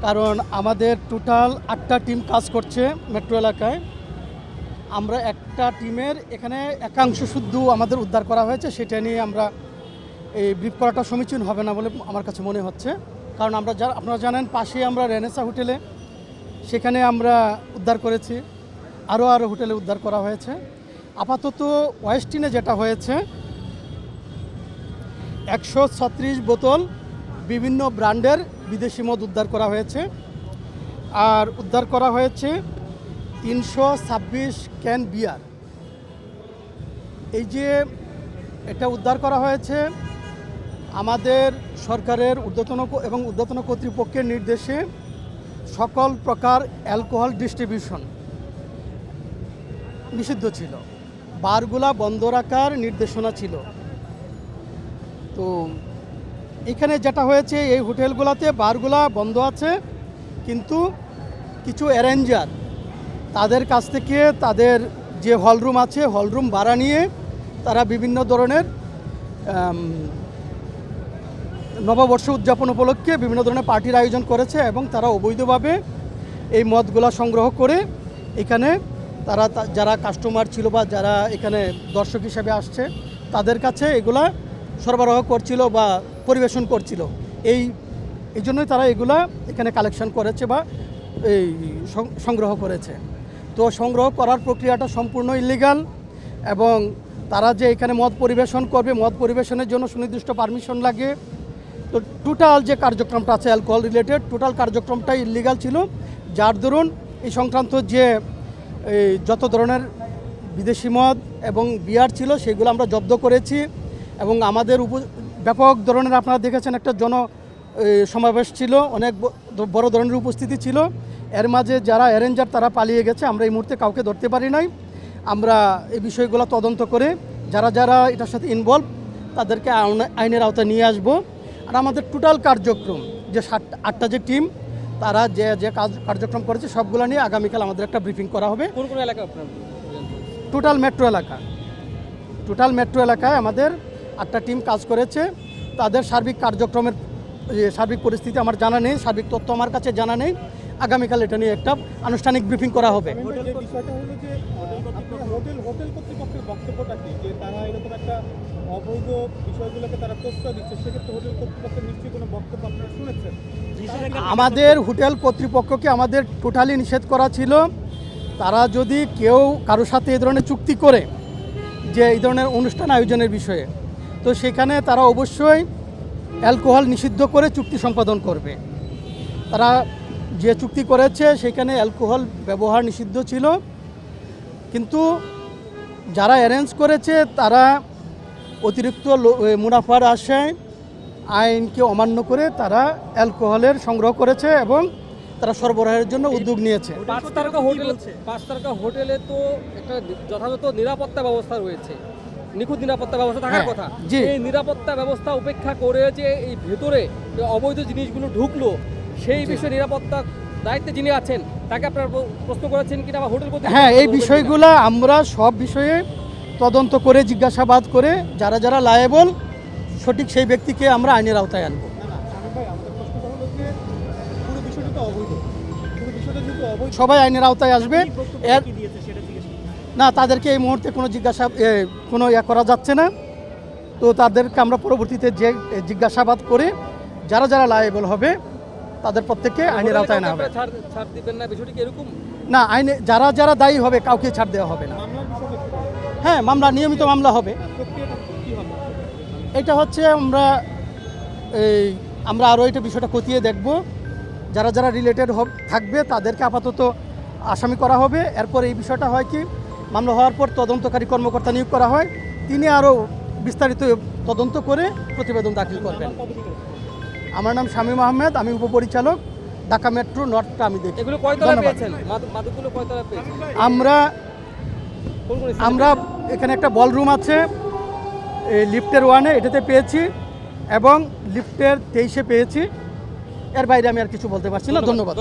কারণ আমাদের total 8টা team কাজ করছে মেট্রো এলাকায়। আমরা একটা টিমের এখানে একাংশ শুদ্ধ আমাদের উদ্ধার করা হয়েছে, সেটা নিয়ে আমরা এই ব্রিফ করাটা সমীচীন হবে না বলে আমার কাছে মনে হচ্ছে। কারণ আপনারা জানেন পাশে আমরা রেনেসা হোটেলে, সেখানে আমরা উদ্ধার করেছি, আরও হোটেলে উদ্ধার করা হয়েছে। আপাতত ওয়েস্টিনে যেটা হয়েছে 136 বোতল বিভিন্ন ব্র্যান্ডের বিদেশি মদ উদ্ধার করা হয়েছে, আর উদ্ধার করা হয়েছে 326 ক্যান বিয়ার। এই যে এটা উদ্ধার করা হয়েছে আমাদের সরকারের ঊর্ধ্বতন কর্তৃপক্ষের নির্দেশে সকল প্রকার অ্যালকোহল ডিস্ট্রিবিউশন নিষিদ্ধ ছিল, বারগুলা বন্ধ রাখার নির্দেশনা ছিল। তো এখানে যেটা হয়েছে এই হোটেলগুলোতে বারগুলা বন্ধ আছে, কিন্তু কিছু অ্যারেঞ্জার তাদের কাছ থেকে তাদের যে হলরুম আছে হলরুম ভাড়া নিয়ে তারা বিভিন্ন ধরনের নববর্ষ উদযাপন উপলক্ষে বিভিন্ন ধরনের পার্টির আয়োজন করেছে, এবং তারা অবৈধভাবে এই মদগুলা সংগ্রহ করে এখানে তারা যারা কাস্টমার ছিল বা যারা এখানে দর্শক হিসেবে আসছে তাদের কাছে এগুলা সরবরাহ করছিল বা পরিবেশন করছিল। এই এই জন্যই তারা এগুলা এখানে কালেকশন করেছে বা এই সংগ্রহ করেছে। তো সংগ্রহ করার প্রক্রিয়াটা সম্পূর্ণ ইলিগাল এবং তারা যে এখানে মদ পরিবেশন করবে, মদ পরিবেশনের জন্য সুনির্দিষ্ট পারমিশন লাগে। তো টোটাল যে কার্যক্রমটা আছে অ্যালকোহল রিলেটেড টোটাল কার্যক্রমটাই ইলিগাল ছিল, যার দরুন এই সংক্রান্ত যে যত ধরনের বিদেশি মদ এবং বিয়ার ছিল সেগুলো আমরা জব্দ করেছি এবং আমাদের ব্যাপক ধরনের আপনারা দেখেছেন একটা সমাবেশ ছিল, অনেক বড় ধরনের উপস্থিতি ছিল। এর মাঝে যারা অ্যারেঞ্জার তারা পালিয়ে গেছে, আমরা এই মুহূর্তে কাউকে ধরতে পারি নাই। আমরা এই বিষয়গুলো তদন্ত করে যারা যারা এটার সাথে ইনভলভ তাদেরকে আইনের আওতায় নিয়ে আসব। আর আমাদের টোটাল কার্যক্রম যে 8টা যে টিম তারা যে যে কার্যক্রম করেছে সবগুলো নিয়ে আগামীকাল আমাদের একটা ব্রিফিং করা হবে। কোন কোন এলাকা আপনার? টোটাল মেট্রো এলাকায় আমাদের 8টা টিম কাজ করেছে। তাদের সার্বিক কার্যক্রমের সার্বিক পরিস্থিতি আমার জানা নেই, সার্বিক তথ্য আমার কাছে জানা নেই। আগামীকাল এটা নিয়ে একটা আনুষ্ঠানিক ব্রিফিং করা হবে। বিষয়টা হলো যে হোটেল কর্তৃপক্ষের বক্তব্যটা কি, যে তারা এরকম একটা অবৈধ বিষয়গুলোকে তারা প্রশ্রয় দিচ্ছে, সেক্ষেত্রে হোটেল কর্তৃপক্ষের নিশ্চয়ই কোনো বক্তব্য আপনারা শুনেছেন? আমাদের হোটেল কর্তৃপক্ষকে আমাদের টোটালি নিষেধ করা ছিল। তারা যদি কেউ কারোর সাথে এই ধরনের চুক্তি করে যে এই ধরনের অনুষ্ঠান আয়োজনের বিষয়ে, তো সেখানে তারা অবশ্যই অ্যালকোহল নিষিদ্ধ করে চুক্তি সম্পাদন করবে। তারা যে চুক্তি করেছে সেখানে অ্যালকোহল ব্যবহার নিষিদ্ধ ছিল, কিন্তু যারা অ্যারেঞ্জ করেছে তারা অতিরিক্ত মুনাফার আশায় আইনকে অমান্য করে তারা অ্যালকোহলের সংগ্রহ করেছে এবং তারা সরবরাহের জন্য উদ্যোগ নিয়েছে। 5 তারকা হোটেলে তো একটা যথাযথ নিরাপত্তা ব্যবস্থা রয়েছে, নিখুঁত নিরাপত্তা ব্যবস্থা থাকার কথা। এই নিরাপত্তা ব্যবস্থা উপেক্ষা করে যে এই ভেতরে যে অবৈধ জিনিসগুলো ঢুকলো, সেই বিষয়ে নিরাপত্তা দায়িত্বে যিনি আছেন তাকে আপনারা প্রশ্ন করেছেন কিনা বা হোটেল কর্তৃপক্ষ? হ্যাঁ, এই বিষয়গুলো আমরা সব বিষয়ে তদন্ত করে জিজ্ঞাসাবাদ করে যারা যারা লায়েবল সঠিক সেই ব্যক্তিকে আমরা আইনের আওতায় আনবো। ভাই, আমাদের প্রশ্নটা হলো যে পুরো বিষয়টা তো অবৈধ, পুরো বিষয়টা যেহেতু অবৈধ, সবাই আইনের আওতায় আসবে। এর কি দিয়েছে সেটা জিজ্ঞেস করুন। না, তাদেরকে এই মুহূর্তে কোনো করা যাচ্ছে না। তো তাদেরকে আমরা পরবর্তীতে যে জিজ্ঞাসাবাদ করে যারা যারা লায়েবল হবে তাদের প্রত্যেককে আইনের আওতায় আনা হবে। ছাড় দিবেন না, বিষয়টি কি এরকম? না, আইনে যারা যারা দায়ী হবে কাউকে ছাড় দেওয়া হবে না। মামলার বিষয়টা কি হবে? হ্যাঁ, নিয়মিত মামলা হবে। প্রক্রিয়াটা কি হবে? এটা হচ্ছে আমরা আরও এটা বিষয়টা খতিয়ে দেখব। যারা যারা রিলেটেড থাকবে তাদেরকে আপাতত আসামি করা হবে। এরপর এই বিষয়টা হয় কি, মামলা হওয়ার পর তদন্তকারী কর্মকর্তা নিয়োগ করা হয়, তিনি আরও বিস্তারিত তদন্ত করে প্রতিবেদন দাখিল করবেন। আমার নাম শামীম আহমেদ, আমি উপপরিচালক, ঢাকা মেট্রো নর্থটা আমি দেখি। এগুলো কয়তলা পেয়েছেন? মাদকগুলো কয়তলা পেয়েছেন? আমরা এখানে একটা বলরুম আছে, লিফটের 1-এ এটাতে পেয়েছি এবং লিফটের 23-এ পেয়েছি। এর বাইরে আমি আর কিছু বলতে পারছি না। ধন্যবাদ।